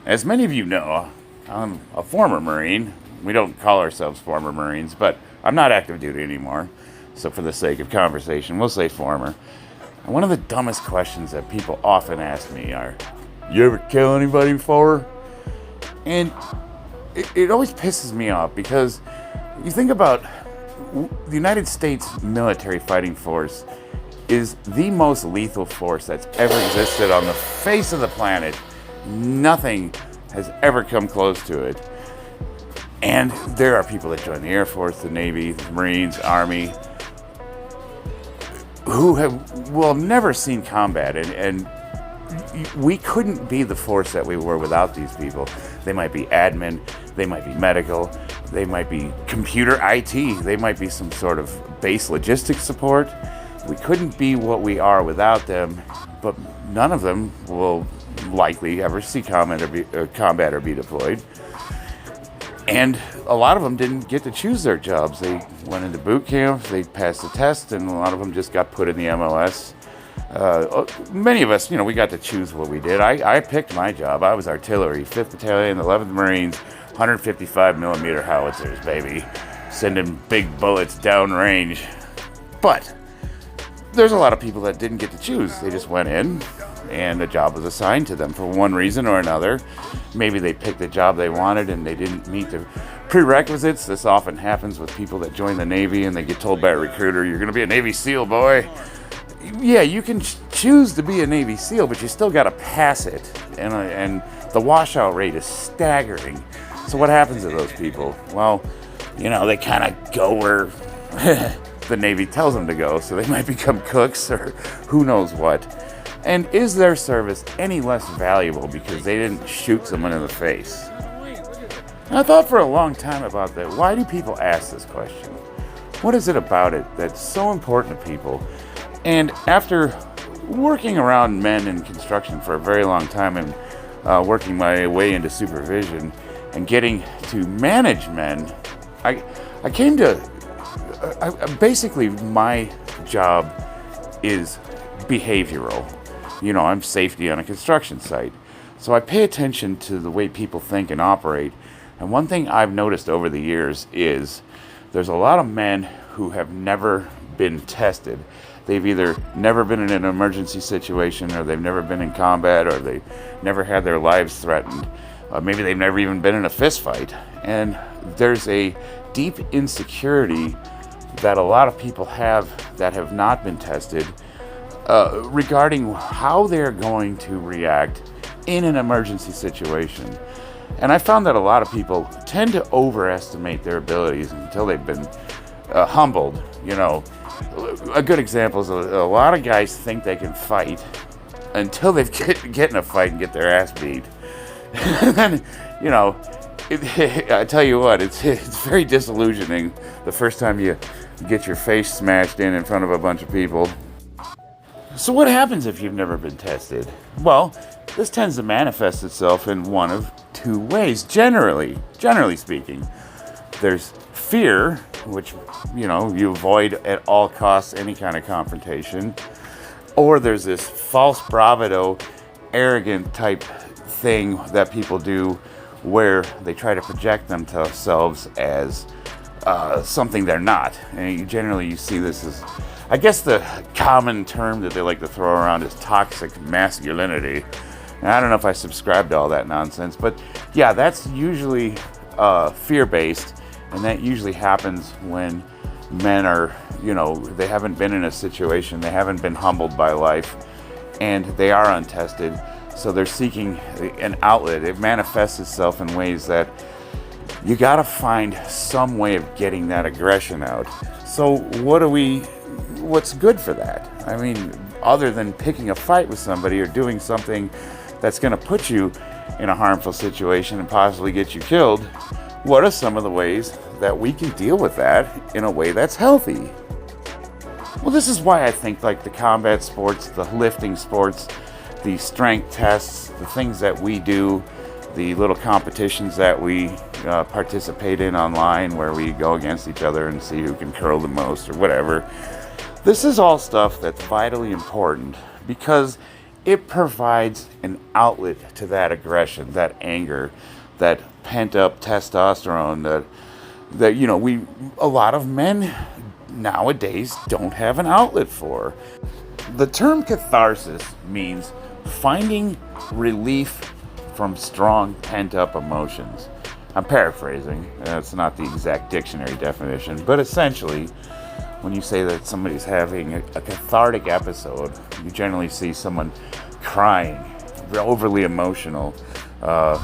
As many of you know, I'm a former Marine. We don't call ourselves former Marines, but I'm not active duty anymore. So for the sake of conversation, we'll say former. And one of the dumbest questions that people often ask me are, you ever kill anybody before? And it always pisses me off because you think about the United States military fighting force is the most lethal force that's ever existed on the face of the planet. Nothing has ever come close to it. And there are people that join the Air Force, the Navy, the Marines, Army, who have never seen combat, and we couldn't be the force that we were without these people. They might be admin, they might be medical, they might be computer IT, they might be some sort of base logistics support. We couldn't be what we are without them, but none of them will likely ever see combat or be deployed. And a lot of them didn't get to choose their jobs. They went into boot camp, they passed the test, and a lot of them just got put in the MOS. Many of us, we got to choose what we did. I picked my job. I was artillery, 5th Battalion, 11th Marines, 155 millimeter howitzers, baby. Sending big bullets downrange. But there's a lot of people that didn't get to choose. They just went in, and a job was assigned to them for one reason or another. Maybe they picked the job they wanted and they didn't meet the prerequisites. This often happens with people that join the Navy and they get told by a recruiter, you're going to be a Navy SEAL, boy. Yeah, you can choose to be a Navy SEAL, but you still got to pass it. And the washout rate is staggering. So what happens to those people? Well, they kind of go where the Navy tells them to go. So they might become cooks or who knows what. And is their service any less valuable because they didn't shoot someone in the face? And I thought for a long time about that. Why do people ask this question? What is it about it that's so important to people? And after working around men in construction for a very long time and working my way into supervision and getting to manage men, I came to, basically my job is behavioral. I'm safety on a construction site. So I pay attention to the way people think and operate. And one thing I've noticed over the years is there's a lot of men who have never been tested. They've either never been in an emergency situation, or they've never been in combat, or they never had their lives threatened. Maybe they've never even been in a fist fight. And there's a deep insecurity that a lot of people have that have not been tested regarding how they're going to react in an emergency situation. And I found that a lot of people tend to overestimate their abilities until they've been humbled. A good example is a lot of guys think they can fight until they get in a fight and get their ass beat. And then, I tell you what, it's very disillusioning the first time you get your face smashed in front of a bunch of people. So what happens if you've never been tested? Well, this tends to manifest itself in one of two ways, generally speaking. There's fear, which, you avoid at all costs any kind of confrontation. Or there's this false bravado, arrogant type thing that people do where they try to project themselves as something they're not. And you see this as, I guess the common term that they like to throw around is toxic masculinity. And I don't know if I subscribe to all that nonsense, but yeah, that's usually fear-based, and that usually happens when men are, they haven't been in a situation, they haven't been humbled by life, and they are untested, so they're seeking an outlet. It manifests itself in ways that you gotta find some way of getting that aggression out. So what's good for that? I mean, other than picking a fight with somebody or doing something that's going to put you in a harmful situation and possibly get you killed, what are some of the ways that we can deal with that in a way that's healthy? Well, this is why I think like the combat sports, the lifting sports, the strength tests, the things that we do, the little competitions that we participate in online where we go against each other and see who can curl the most or whatever. This is all stuff that's vitally important because it provides an outlet to that aggression, that anger, that pent up testosterone that a lot of men nowadays don't have an outlet for. The term catharsis means finding relief from strong pent up emotions. I'm paraphrasing, it's not the exact dictionary definition, but essentially, when you say that somebody's having a cathartic episode, you generally see someone crying, overly emotional.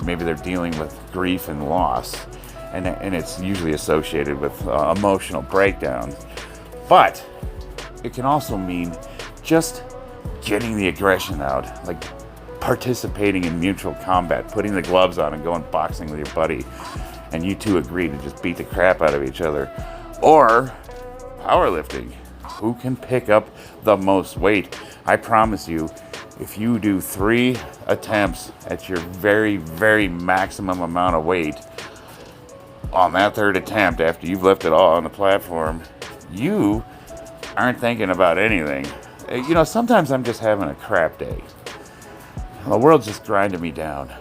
Maybe they're dealing with grief and loss, and it's usually associated with emotional breakdowns. But it can also mean just getting the aggression out, like participating in mutual combat, putting the gloves on and going boxing with your buddy, and you two agree to just beat the crap out of each other. Or powerlifting. Who can pick up the most weight? I promise you, if you do 3 attempts at your very, very maximum amount of weight, on that 3rd attempt, after you've lifted all on the platform, you aren't thinking about anything. Sometimes I'm just having a crap day. The world's just grinding me down.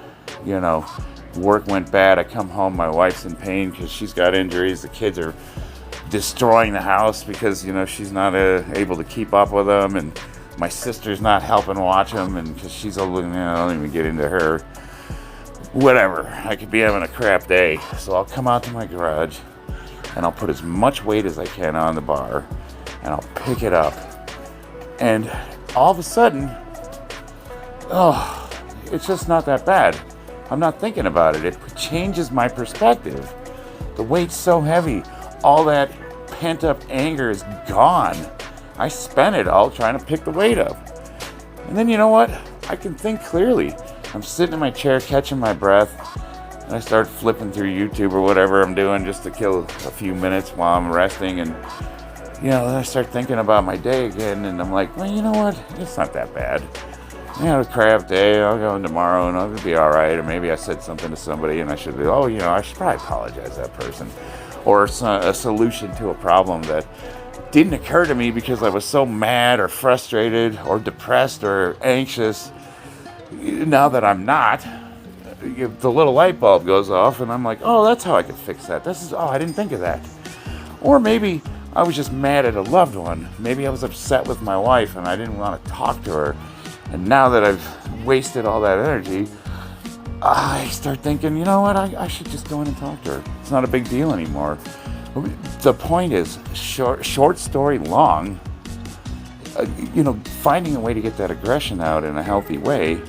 Work went bad. I come home, my wife's in pain because she's got injuries. The kids are destroying the house because she's not able to keep up with them, and my sister's not helping watch them, and because she's I don't even get into her. Whatever, I could be having a crap day, so I'll come out to my garage and I'll put as much weight as I can on the bar and I'll pick it up, and all of a sudden, it's just not that bad. I'm not thinking about it. It changes my perspective. The weight's so heavy, all that pent-up anger is gone. I spent it all trying to pick the weight up. And then you know what? I can think clearly. I'm sitting in my chair catching my breath, and I start flipping through YouTube or whatever I'm doing just to kill a few minutes while I'm resting, and then I start thinking about my day again, and I'm like, well, you know what? It's not that bad. I had a crap day. I'll go in tomorrow and I'll be all right. Or maybe I said something to somebody and I should be, I should probably apologize to that person. Or a solution to a problem that didn't occur to me because I was so mad or frustrated or depressed or anxious. Now that I'm not, the little light bulb goes off and I'm like, that's how I could fix that. I didn't think of that. Or maybe I was just mad at a loved one. Maybe I was upset with my wife and I didn't want to talk to her. And now that I've wasted all that energy, I start thinking, I should just go in and talk to her. It's not a big deal anymore. The point is, short story long, finding a way to get that aggression out in a healthy way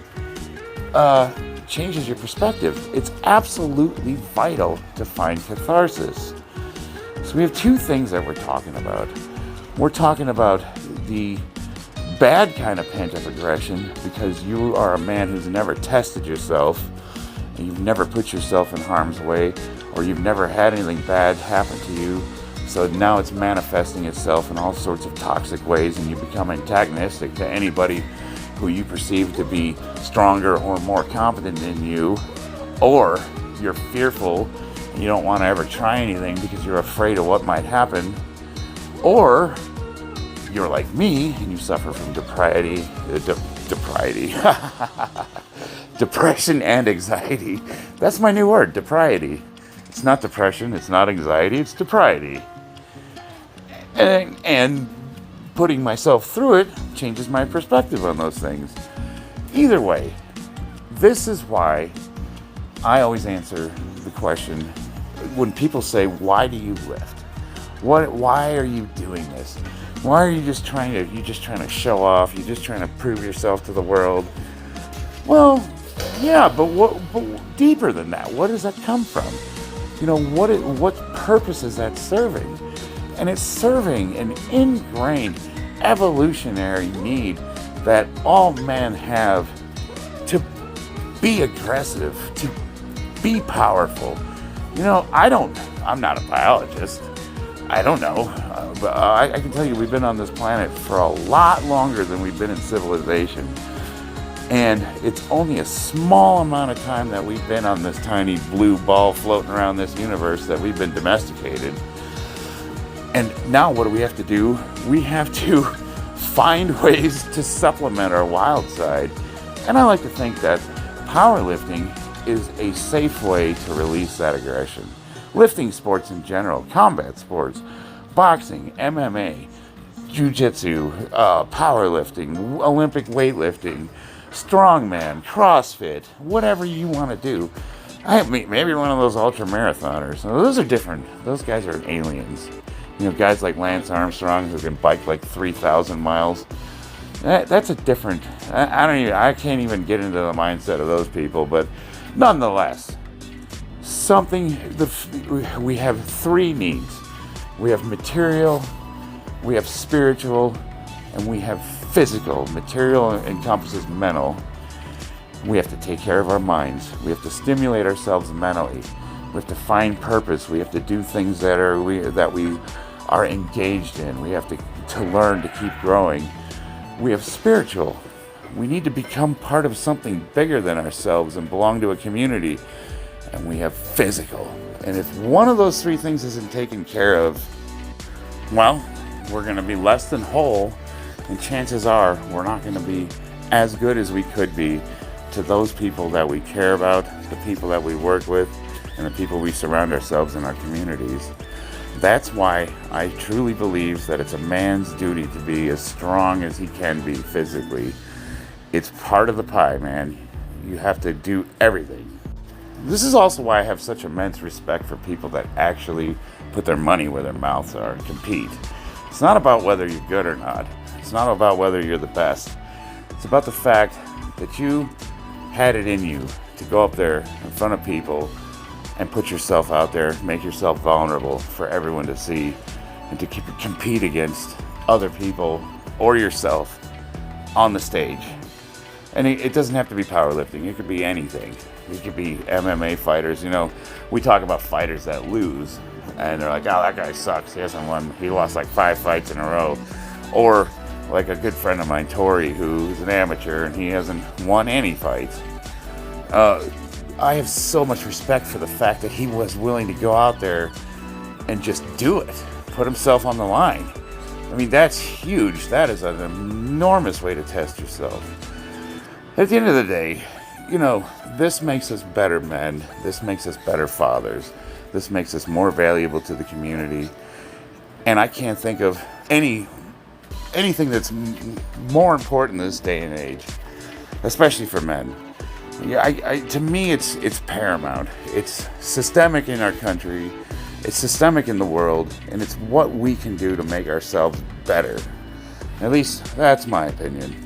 changes your perspective. It's absolutely vital to find catharsis. So we have 2 things that we're talking about. We're talking about the bad kind of pent-up aggression because you are a man who's never tested yourself, and you've never put yourself in harm's way, or you've never had anything bad happen to you, so now it's manifesting itself in all sorts of toxic ways, and you become antagonistic to anybody who you perceive to be stronger or more competent than you, or you're fearful and you don't want to ever try anything because you're afraid of what might happen, or you're like me and you suffer from depression and anxiety. That's my new word, depriety. It's not depression, it's not anxiety, it's depriety. And putting myself through it changes my perspective on those things. Either way, this is why I always answer the question when people say, why do you lift? Why are you doing this? Why are you just trying to show off? You're just trying to prove yourself to the world. Well, yeah, but deeper than that? What does that come from? What purpose is that serving? And it's serving an ingrained evolutionary need that all men have to be aggressive, to be powerful. I'm not a biologist. I don't know. But I can tell you we've been on this planet for a lot longer than we've been in civilization. And it's only a small amount of time that we've been on this tiny blue ball floating around this universe that we've been domesticated. And now what do we have to do? We have to find ways to supplement our wild side. And I like to think that powerlifting is a safe way to release that aggression. Lifting sports in general, combat sports, boxing, MMA, jiu-jitsu, powerlifting, Olympic weightlifting, strongman, CrossFit, whatever you want to do. Maybe one of those ultra marathoners. Those are different. Those guys are aliens. You know, guys like Lance Armstrong who can bike like 3,000 miles. That's a different. I can't even get into the mindset of those people. But nonetheless, we have three needs. We have material, we have spiritual, and we have physical. Material encompasses mental. We have to take care of our minds. We have to stimulate ourselves mentally. We have to find purpose. We have to do things that we are engaged in. We have to learn to keep growing. We have spiritual. We need to become part of something bigger than ourselves and belong to a community. And we have physical. And if one of those three things isn't taken care of, well, we're going to be less than whole. And chances are we're not going to be as good as we could be to those people that we care about, the people that we work with, and the people we surround ourselves in our communities. That's why I truly believe that it's a man's duty to be as strong as he can be physically. It's part of the pie, man. You have to do everything. This is also why I have such immense respect for people that actually put their money where their mouths are and compete. It's not about whether you're good or not. It's not about whether you're the best. It's about the fact that you had it in you to go up there in front of people and put yourself out there, make yourself vulnerable for everyone to see, and to compete against other people or yourself on the stage. And it doesn't have to be powerlifting. It could be anything. It could be MMA fighters. You know, we talk about fighters that lose, and they're like, oh, that guy sucks. He hasn't won. He lost like 5 fights in a row. Or like a good friend of mine, Tori, who's an amateur, and he hasn't won any fights. I have so much respect for the fact that he was willing to go out there and just do it, put himself on the line. I mean, that's huge. That is an enormous way to test yourself. At the end of the day, you know, this makes us better men. This makes us better fathers. This makes us more valuable to the community. And I can't think of anything that's more important this day and age, especially for men. Yeah, to me, it's paramount. It's systemic in our country. It's systemic in the world, and it's what we can do to make ourselves better. At least that's my opinion.